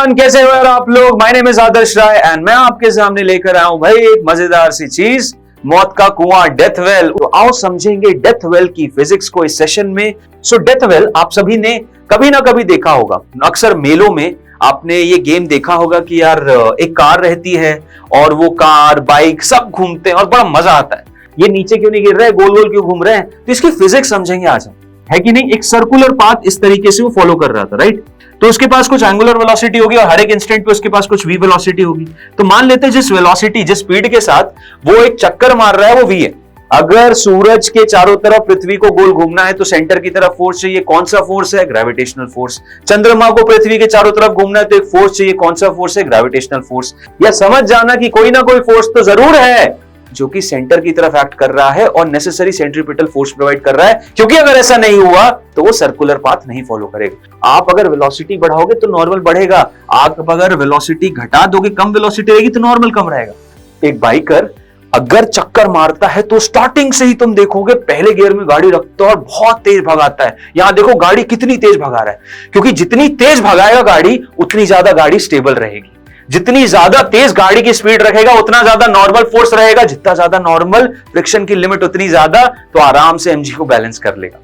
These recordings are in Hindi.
एवरीवन, कैसे हो यार आप लोग। My name is Adarsh Rai and मैं आपके सामने लेकर आया हूं भाई एक मजेदार सी चीज, मौत का कुआं, डेथ वेल। तो आओ समझेंगे डेथ वेल की फिजिक्स को इस सेशन में। सो डेथ वेल आप सभी ने कभी ना कभी देखा होगा, अक्सर मेलों में आपने ये गेम देखा होगा कि यार एक कार रहती है और वो कार बाइक सब घूमते हैं और बड़ा मजा आता है। ये नीचे क्यों नहीं गिर रहा है, गोल गोल क्यों घूम रहे हैं, तो इसकी फिजिक्स समझेंगे आज हम, है कि नहीं। एक सर्कुलर पाथ इस तरीके से वो फॉलो कर रहा था, राइट। तो उसके पास कुछ एंगुलर वेलोसिटी होगी और हर एक इंस्टेंट पे उसके पास कुछ v वेलोसिटी होगी। तो मान लेते हैं जिस वेलोसिटी, जिस स्पीड के साथ वो एक चक्कर मार रहा है वो v है। अगर सूरज के चारों तरफ पृथ्वी को गोल घूमना है तो सेंटर की तरफ फोर्स चाहिए। कौन सा फोर्स है? Gravitational force. चंद्रमा को पृथ्वी के चारों तरफ घूमना है तो एक फोर्स चाहिए। कौन सा फोर्स है? Gravitational force. या समझ जाना कि कोई ना कोई फोर्स तो जरूर है जो कि सेंटर की तरफ एक्ट कर रहा है और नेसेसरी सेंट्रीपिटल फोर्स प्रोवाइड कर रहा है, क्योंकि अगर ऐसा नहीं हुआ तो वो सर्कुलर पाथ नहीं फॉलो करेगा। आप अगर वेलोसिटी बढ़ाओगे तो नॉर्मल बढ़ेगा, आप अगर वेलोसिटी घटा दोगे, कम वेलोसिटी रहेगी तो नॉर्मल कम रहेगा। एक बाइकर अगर चक्कर मारता है तो स्टार्टिंग से ही तुम देखोगे पहले गियर में गाड़ी रखता है और बहुत तेज भगाता है। यहां देखो गाड़ी कितनी तेज भगा रहा है, क्योंकि जितनी तेज भगाएगा गाड़ी उतनी ज्यादा गाड़ी स्टेबल रहेगी। जितनी ज्यादा तेज गाड़ी की स्पीड रखेगा उतना ज्यादा नॉर्मल फोर्स रहेगा, जितना ज्यादा नॉर्मल, फ्रिक्शन की लिमिट उतनी ज्यादा, तो आराम से एमजी को बैलेंस कर लेगा।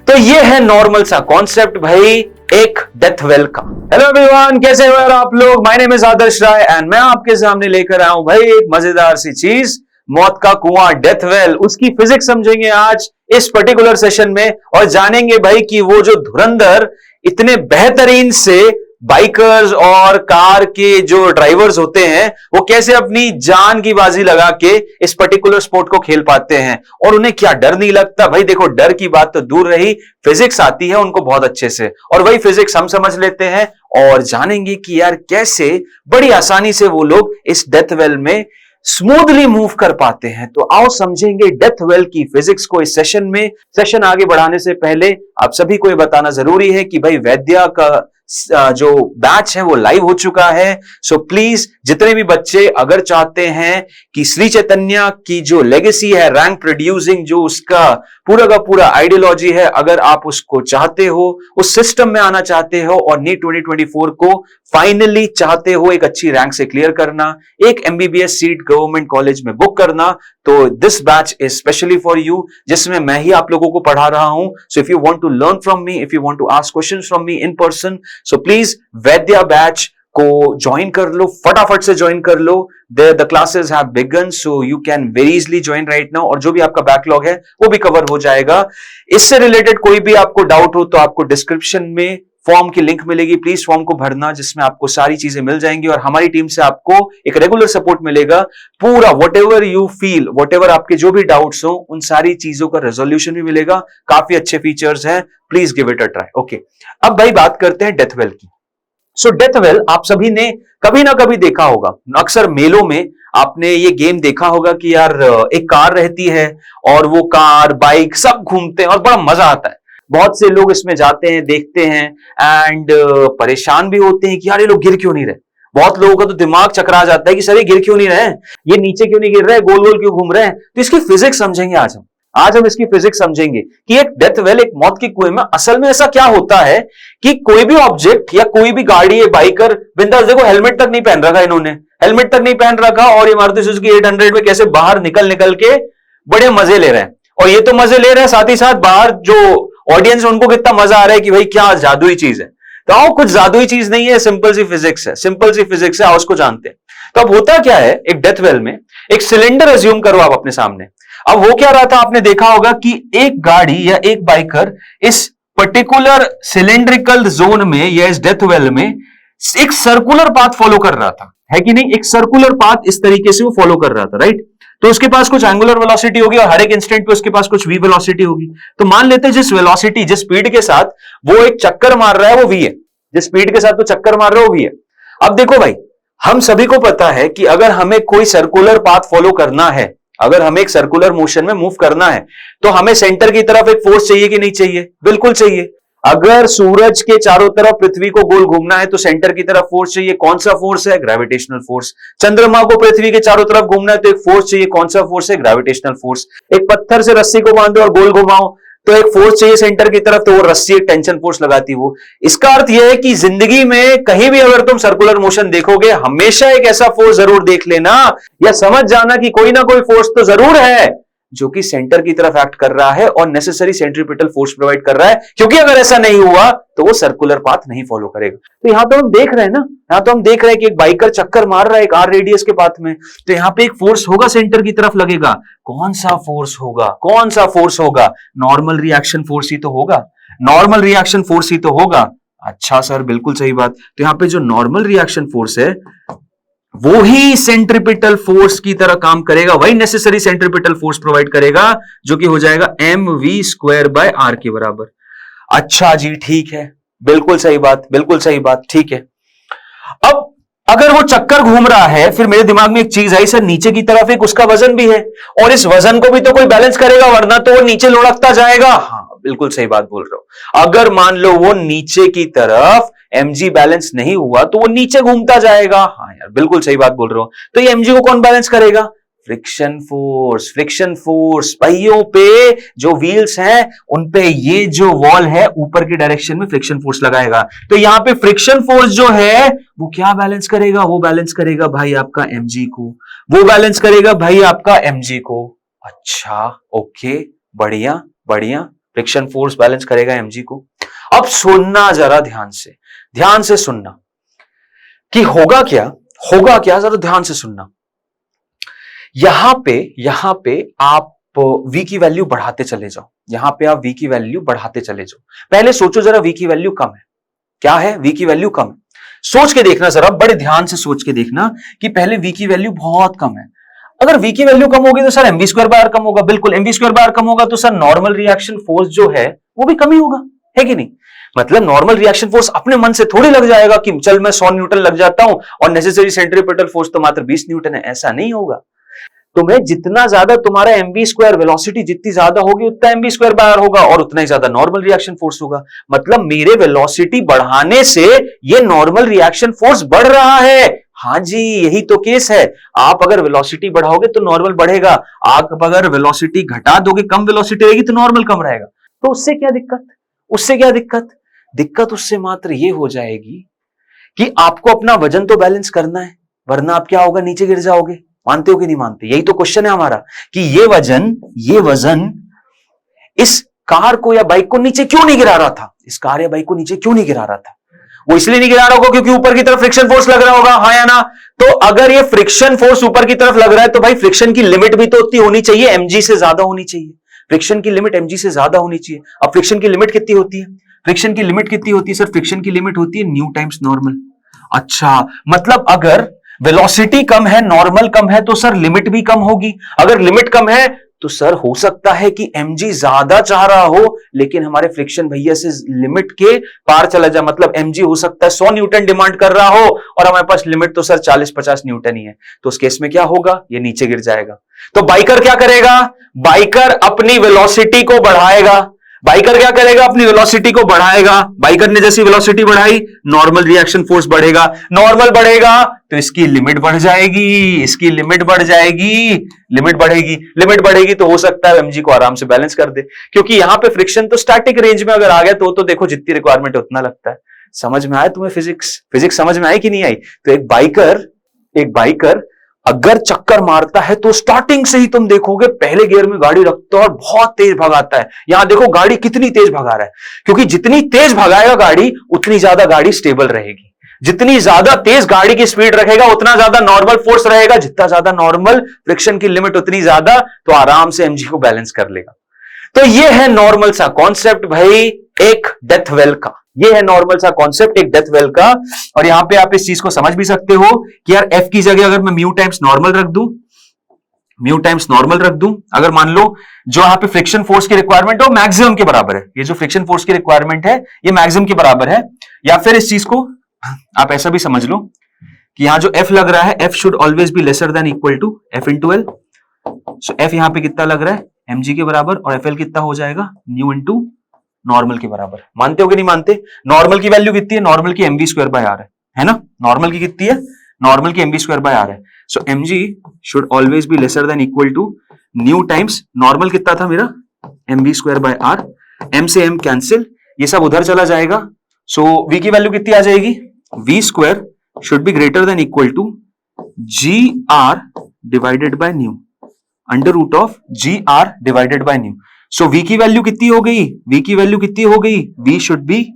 तो ये है नॉर्मल सा कॉन्सेप्ट भाई एक डेथ वेल का। हेलो एवरीवन, कैसे हो यार आप लोग। My name is Adarsh Rai and मैं आपके सामने लेकर आया हूं भाई एक मजेदार सी चीज, मौत का कुआं, डेथ वेल। उसकी फिजिक्स समझेंगे आज इस पर्टिकुलर सेशन में और जानेंगे भाई कि वो जो धुरंधर इतने बेहतरीन से बाइकर्स और कार के जो ड्राइवर्स होते हैं वो कैसे अपनी जान की बाजी लगा के इस पर्टिकुलर स्पोर्ट को खेल पाते हैं और उन्हें क्या डर नहीं लगता। भाई देखो, डर की बात तो दूर रही, फिजिक्स आती है उनको बहुत अच्छे से और वही फिजिक्स हम समझ लेते हैं और जानेंगे कि यार कैसे बड़ी आसानी से वो लोग इस डेथ वेल में स्मूथली मूव कर पाते हैं। तो आओ समझेंगे डेथ वेल की फिजिक्स को इस सेशन में। सेशन आगे बढ़ाने से पहले आप सभी को यह बताना जरूरी है कि भाई वैद्या का जो बैच है वो लाइव हो चुका है। सो प्लीज जितने भी बच्चे अगर चाहते हैं कि श्री चैतन्य की जो लेगेसी है, रैंक प्रोड्यूसिंग, जो उसका पूरा का पूरा आइडियोलॉजी है, अगर आप उसको चाहते हो, उस सिस्टम में आना चाहते हो और नीट 2024 को फाइनली चाहते हो एक अच्छी रैंक से क्लियर करना, एक एमबीबीएस सीट गवर्नमेंट कॉलेज में बुक करना, तो this batch is specially for you, जिसमें मैं ही आप लोगों को पढ़ा रहा हूं। So if you want to learn from me, if you want to ask questions from me in person, so please Vaidya batch को ज्वाइन कर लो, फटाफट से ज्वाइन कर लो। The classes have begun, so you can very easily join right now और जो भी आपका बैकलॉग है वो भी कवर हो जाएगा। इससे रिलेटेड कोई भी आपको डाउट हो तो आपको डिस्क्रिप्शन में फॉर्म की लिंक मिलेगी, प्लीज फॉर्म को भरना, जिसमें आपको सारी चीजें मिल जाएंगी और हमारी टीम से आपको एक रेगुलर सपोर्ट मिलेगा। पूरा व्हाटएवर यू फील, व्हाटएवर आपके जो भी डाउट्स हो, उन सारी चीजों का रेजोल्यूशन भी मिलेगा। काफी अच्छे फीचर्स हैं, please give it a try. Okay, अब भाई बात करते हैं डेथ वेल की। सो डेथ वेल आप सभी ने कभी ना कभी देखा होगा, अक्सर मेलों में आपने ये गेम देखा होगा कि यार एक कार रहती है और वो कार बाइक सब घूमते हैं और बड़ा मजा आता है। बहुत से लोग इसमें जाते हैं, देखते हैं एंड परेशान भी होते हैं कि यार ये लोग गिर क्यों नहीं रहे। बहुत लोगों का तो दिमाग चकरा जाता है कि सर ये गिर क्यों नहीं रहे, ये नीचे क्यों नहीं गिर रहे, गोल गोल क्यों घूम रहे हैं। तो इसकी फिजिक्स समझेंगे आज हम इसकी फिजिक्स समझेंगे कि एक डेथ वेल, एक मौत के कुएं में असल में ऐसा क्या होता है कि कोई भी ऑब्जेक्ट या कोई भी गाड़ी, बाइकर, बिंदास देखो हेलमेट तक नहीं पहन रखा, इन्होंने हेलमेट तक नहीं पहन रखा और ये मारुति सुजुकी 800 में कैसे बाहर निकल के बड़े मजे ले रहे हैं। और ये तो मजे ले रहे हैं, साथ ही साथ बाहर जो ऑडियंस है उनको कितना मजा आ रहा है कि भाई क्या जादुई चीज है। तो आओ, कुछ जादुई चीज नहीं है, सिंपल सी फिजिक्स है, सिंपल सी फिजिक्स है, आओ उसको जानते हैं। तो अब होता क्या है, एक डेथ वेल में एक सिलेंडर एज्यूम करो आप अपने सामने। अब हो क्या रहा था, आपने देखा होगा कि एक गाड़ी या एक बाइकर इस पर्टिकुलर सिलेंड्रिकल जोन में या इस डेथ वेल में एक सर्कुलर पाथ फॉलो कर रहा था, है कि नहीं। एक सर्कुलर पाथ इस तरीके से वो फॉलो कर रहा था, राइट। तो उसके पास कुछ एंगुलर वेलोसिटी होगी और हर एक इंस्टेंट पे उसके पास कुछ v वेलोसिटी होगी। तो मान लेते हैं जिस वेलोसिटी, जिस स्पीड के साथ वो एक चक्कर मार रहा है वो v है, जिस स्पीड के साथ वो चक्कर मार रहा है वो v है। अब देखो भाई, हम सभी को पता है कि अगर हमें कोई सर्कुलर पाथ फॉलो करना है, अगर हमें एक सर्कुलर मोशन में मूव करना है, तो हमें सेंटर की तरफ एक फोर्स चाहिए कि नहीं चाहिए? बिल्कुल चाहिए। अगर सूरज के चारों तरफ पृथ्वी को गोल घूमना है तो सेंटर की तरफ फोर्स चाहिए। कौन सा फोर्स है? Gravitational force. चंद्रमा को पृथ्वी के चारों तरफ घूमना है तो एक फोर्स चाहिए। कौन सा फोर्स है? Gravitational force. एक पत्थर से रस्सी को बांधो और गोल घुमाओ तो एक फोर्स चाहिए सेंटर की तरफ, तो वो रस्सी एक टेंशन फोर्स लगाती है वो। इसका अर्थ यह है कि जिंदगी में कहीं भी अगर तुम सर्कुलर मोशन देखोगे, हमेशा एक ऐसा फोर्स जरूर देख लेना या समझ जाना कि कोई ना कोई फोर्स तो जरूर है जो कि सेंटर की तरफ एक्ट कर रहा है और नेसेसरी सेंट्रीपिटल फोर्स प्रोवाइड कर रहा है, क्योंकि अगर ऐसा नहीं हुआ तो वो सर्कुलर पाथ नहीं फॉलो करेगा। तो यहां तो हम देख रहे हैं ना, यहां तो हम देख रहे हैं कि एक बाइकर चक्कर मार रहा है एक आर रेडियस के पाथ में, तो यहां पे एक फोर्स होगा सेंटर की तरफ लगेगा। कौन सा फोर्स होगा? कौन सा फोर्स होगा? नॉर्मल रिएक्शन फोर्स ही तो होगा, नॉर्मल रिएक्शन फोर्स ही तो होगा। अच्छा सर, बिल्कुल सही बात। तो यहां पे जो नॉर्मल रिएक्शन फोर्स है वो ही सेंट्रीपिटल फोर्स की तरह काम करेगा, वही नेसेसरी सेंट्रीपिटल फोर्स प्रोवाइड करेगा, जो कि हो जाएगा mv² के बराबर। अच्छा जी, ठीक है, बिल्कुल सही बात, बिल्कुल सही बात, ठीक है। अब अगर वो चक्कर घूम रहा है, फिर मेरे दिमाग में एक चीज आई, सर नीचे की तरफ एक उसका वजन भी है और इस वजन को भी तो कोई बैलेंस करेगा, वरना तो वो नीचे लुढ़कता जाएगा। हाँ, बिल्कुल सही बात बोल रहे हो। अगर मान लो वो नीचे की तरफ mg बैलेंस नहीं हुआ तो वो नीचे घूमता जाएगा। हाँ यार, बिल्कुल सही बात बोल रहे हो। तो ये mg को कौन बैलेंस करेगा? Friction force. फ्रिक्शन फोर्स, पहियों पे जो व्हील्स हैं उन पे ये जो वॉल है ऊपर की डायरेक्शन में फ्रिक्शन फोर्स लगाएगा। तो यहां पे फ्रिक्शन फोर्स जो है वो क्या बैलेंस करेगा? वो बैलेंस करेगा भाई आपका mg को, वो बैलेंस करेगा भाई आपका mg को। अच्छा, ओके, बढ़िया बढ़िया, फ्रिक्शन फोर्स बैलेंस करेगा mg को। अब सुनना जरा ध्यान से सुनना कि होगा क्या, होगा क्या, जरा ध्यान से सुनना। यहां पे आप v की वैल्यू बढ़ाते चले जाओ, यहां पे आप v की वैल्यू बढ़ाते चले जाओ। पहले सोचो जरा v की वैल्यू कम है, क्या है? v की वैल्यू कम है। सोच के देखना जरा, बड़े ध्यान से सोच के देखना कि पहले v की वैल्यू बहुत कम है। अगर v की वैल्यू कम होगी तो सर mv² कम होगा, बिल्कुल mv² कम होगा तो सर नॉर्मल रिएक्शन फोर्स जो है वो भी कम ही होगा, है कि नहीं? मतलब नॉर्मल रिएक्शन फोर्स अपने मन से थोड़ी लग जाएगा कि चल मैं 100 न्यूटन लग जाता हूं और नेसेसरी सेंट्रीपिटल फोर्स तो मात्र 20 न्यूटन है, ऐसा नहीं होगा। तुम्हें जितना ज्यादा तुम्हारा mv² वेलोसिटी जितनी ज्यादा होगी उतना mv² होगा और उतना ही ज्यादा नॉर्मल रिएक्शन फोर्स होगा। मतलब मेरे वेलोसिटी बढ़ाने से ये नॉर्मल रिएक्शन फोर्स बढ़ रहा है। हाँ जी, यही तो केस है। आप अगर वेलोसिटी बढ़ाओगे तो नॉर्मल बढ़ेगा, आप अगर वेलोसिटी घटा दोगे, कम वेलोसिटी रहेगी तो नॉर्मल कम रहेगा। तो उससे क्या दिक्कत? उससे क्या दिक्कत? दिक्कत उससे मात्र ये हो जाएगी कि आपको अपना वजन तो बैलेंस करना है, वरना आप क्या होगा? नीचे गिर जाओगे। मानते हो कि नहीं मानते? यही तो क्वेश्चन है हमारा कि ये वजन इस कार को या बाइक को नीचे क्यों नहीं गिरा रहा था? इस कार या बाइक को नीचे क्यों नहीं गिरा रहा था? वो इसलिए नहीं गिरा रहा होगा क्योंकि ऊपर की तरफ फ्रिक्शन फोर्स लग रहा होगा, हाँ या ना? तो अगर ये फ्रिक्शन फोर्स ऊपर की तरफ लग रहा है तो भाई फ्रिक्शन की लिमिट भी तो उतनी होनी चाहिए, mg से ज्यादा होनी चाहिए। फ्रिक्शन की लिमिट mg से ज्यादा होनी चाहिए। अब फ्रिक्शन की लिमिट कितनी होती है? फ्रिक्शन की लिमिट कितनी होती है सर? फ्रिक्शन की लिमिट होती है न्यू टाइम्स नॉर्मल। अच्छा, मतलब अगर वेलोसिटी कम है, नॉर्मल कम है, तो सर लिमिट भी कम होगी। अगर लिमिट कम है तो सर हो सकता है कि mg ज्यादा चाह रहा हो लेकिन हमारे फ्रिक्शन भैया से लिमिट के पार चला जाए। मतलब mg हो सकता है 100 न्यूटन डिमांड कर रहा हो और हमारे पास लिमिट तो सर 40-50 न्यूटन ही है। तो उस केस में क्या होगा? ये नीचे गिर जाएगा। तो बाइकर क्या करेगा? बाइकर अपनी वेलोसिटी को बढ़ाएगा। बाइकर क्या करेगा? अपनी वेलोसिटी को बढ़ाएगा। बाइकर ने जैसी वेलोसिटी बढ़ाई, नॉर्मल रिएक्शन फोर्स बढ़ेगा। नॉर्मल बढ़ेगा तो इसकी लिमिट बढ़ जाएगी, इसकी लिमिट बढ़ जाएगी, लिमिट बढ़ेगी। लिमिट बढ़ेगी तो हो सकता है mg को आराम से बैलेंस कर दे, क्योंकि यहां पे फ्रिक्शन तो स्टैटिक रेंज में अगर आ गया तो देखो जितनी रिक्वायरमेंट है उतना लगता है। समझ में आया तुम्हें? फिजिक्स समझ में आई कि नहीं आई? तो एक बाइकर अगर चक्कर मारता है तो स्टार्टिंग से ही तुम देखोगे पहले गियर में गाड़ी रखता है और बहुत तेज भगाता है। यहां देखो गाड़ी कितनी तेज भगा रहा है, क्योंकि जितनी तेज भगाएगा गाड़ी उतनी ज्यादा गाड़ी स्टेबल रहेगी। जितनी ज्यादा तेज गाड़ी की स्पीड रखेगा उतना ज्यादा नॉर्मल फोर्स रहेगा, जितना ज्यादा नॉर्मल, फ्रिक्शन की लिमिट उतनी ज्यादा, तो आराम से mg को बैलेंस कर लेगा। तो ये है नॉर्मल सा कॉन्सेप्ट भाई एक डेथ वेल का, ये है नॉर्मल सा कॉन्सेप्ट एक डेथ वेल का। और यहां पे आप इस चीज को समझ भी सकते हो कि यार f की जगह अगर मैं म्यू टाइम्स नॉर्मल रख दूं, अगर मान लो जो यहां पे फ्रिक्शन फोर्स की रिक्वायरमेंट है वो मैक्सिमम के बराबर है, ये जो फ्रिक्शन फोर्स की रिक्वायरमेंट है ये मैक्सिमम के बराबर है, या फिर इस चीज को आप ऐसा भी समझ लो कि यहां जो f लग रहा है f should always be lesser than equal to f into एल। सो f यहां पे कितना लग रहा है? mg के बराबर, और fl कितना हो जाएगा? न्यू इंटू नॉर्मल के बराबर। मानते हो कि नहीं मानते? नॉर्मल की वैल्यू कितनी है? नॉर्मल की mv²r है ना? नॉर्मल की कितनी है? नॉर्मल की mv²r है। So mg should always be lesser than equal to mu times normal कितना था मेरा? mv²r m से m कैंसिल, ये सब उधर चला जाएगा। सो v की वैल्यू कितनी आ जाएगी, v square should be greater than equal to g r divided by mu, under root of g r divided by mu. So v की वैल्यू कितनी हो गई, v की वैल्यू कितनी हो गई, v शुड बी,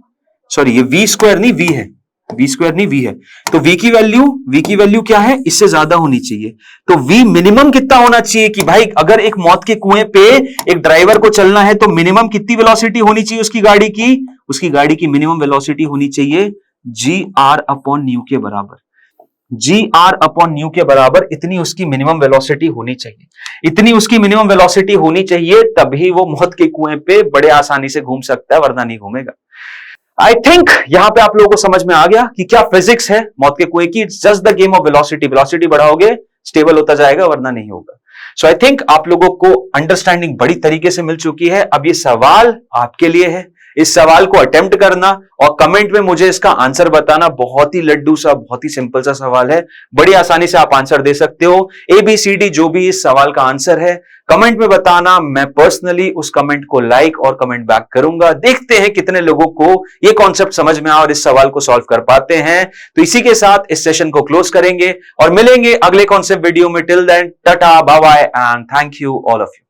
सॉरी ये v स्क्वायर नहीं v है, v स्क्वायर नहीं v है, तो v की वैल्यू क्या है, इससे ज्यादा होनी चाहिए। तो v मिनिमम कितना होना चाहिए कि भाई अगर एक मौत के कुएं पे एक ड्राइवर को चलना है तो मिनिमम कितनी वेलोसिटी होनी चाहिए उसकी गाड़ी की मिनिमम वेलोसिटी होनी चाहिए जी आर अपॉन न्यू के बराबर, जी आर अपॉन न्यू के बराबर इतनी उसकी मिनिमम वेलोसिटी होनी चाहिए, इतनी उसकी मिनिमम वेलोसिटी होनी चाहिए, तभी वो मौत के कुएं पे बड़े आसानी से घूम सकता है, वरना नहीं घूमेगा। आई थिंक यहां पे आप लोगों को समझ में आ गया कि क्या फिजिक्स है मौत के कुएं की। Just the game of velocity, velocity बढ़ाओगे स्टेबल होता जाएगा, वरना नहीं होगा। सो आई थिंक आप लोगों को अंडरस्टैंडिंग बड़ी तरीके से मिल चुकी है। अब ये सवाल आपके लिए है, इस सवाल को अटेम्प्ट करना और कमेंट में मुझे इसका आंसर बताना। बहुत ही लड्डू सा, बहुत ही सिंपल सा सवाल है, बड़ी आसानी से आप आंसर दे सकते हो। ABCD जो भी इस सवाल का आंसर है कमेंट में बताना, मैं पर्सनली उस कमेंट को लाइक और कमेंट बैक करूंगा। देखते हैं कितने लोगों को ये कॉन्सेप्ट समझ में आया और इस सवाल को सॉल्व कर पाते हैं। तो इसी के साथ इस सेशन को क्लोज करेंगे और मिलेंगे अगले कॉन्सेप्ट वीडियो में। Till then tata bye bye and thank you all of you.